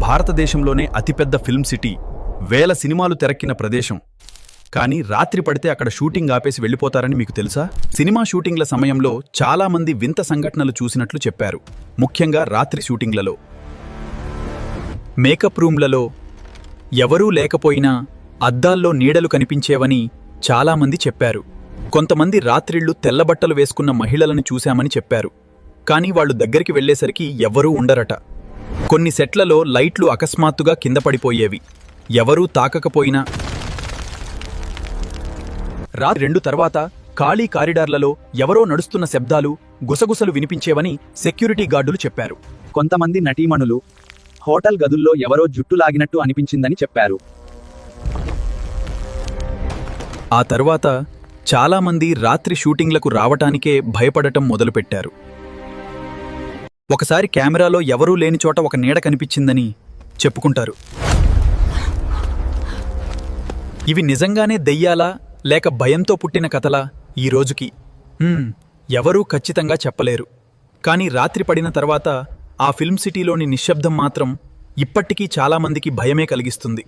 భారతదేశంలోనే అతిపెద్ద film city, వేల సినిమాలు తెరక్కిన ప్రదేశం. కానీ రాత్రి పడితే అక్కడ షూటింగ్ ఆపేసి వెళ్ళిపోతారని మీకు తెలుసా? సినిమా షూటింగ్ల సమయంలో చాలామంది వింత సంఘటనలు చూసినట్లు చెప్పారు. ముఖ్యంగా రాత్రి షూటింగ్లలో మేకప్ రూమ్లలో ఎవరూ లేకపోయినా అద్దాల్లో నీడలు కనిపించేవని చాలామంది చెప్పారు. కొంతమంది రాత్రిళ్లు తెల్లబట్టలు వేసుకున్న మహిళలను చూశామని చెప్పారు. కానీ వాళ్లు దగ్గరికి వెళ్లేసరికి ఎవ్వరూ ఉండరట. కొన్ని సెట్లలో లైట్లు అకస్మాత్తుగా కింద పడిపోయేవి. ఎవరూ తాకకపోయినా రాత్రి 2 తర్వాత ఖాళీ కారిడార్లలో ఎవరో నడుస్తున్న శబ్దాలు, గుసగుసలు వినిపించేవని సెక్యూరిటీ గార్డులు చెప్పారు. కొంతమంది నటీమణులు హోటల్ గదుల్లో ఎవరో జుట్టులాగినట్టు అనిపించిందని చెప్పారు. ఆ తర్వాత చాలామంది రాత్రి షూటింగ్లకు రావటానికే భయపడటం మొదలుపెట్టారు. ఒకసారి కెమెరాలో ఎవరూ లేని చోట ఒక నీడ కనిపించిందని చెప్పుకుంటారు. ఇవి నిజంగానే దెయ్యాలా లేక భయంతో పుట్టిన కథలా ఈ రోజుకి ఎవరూ ఖచ్చితంగా చెప్పలేరు. కానీ రాత్రి పడిన తర్వాత ఆ ఫిల్మ్ సిటీలోని నిశ్శబ్దం మాత్రం ఇప్పటికీ చాలామందికి భయమే కలిగిస్తుంది.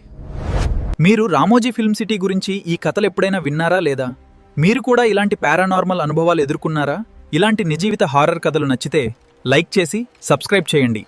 మీరు రామోజీ ఫిల్మ్ సిటీ గురించి ఈ కథలెప్పుడైనా విన్నారా లేదా? మీరు కూడా ఇలాంటి పారానార్మల్ అనుభవాలు ఎదుర్కొన్నారా? ఇలాంటి నిజీవిత హారర్ కథలు నచ్చితే లైక్ చేసి సబ్స్క్రైబ్ చేయండి.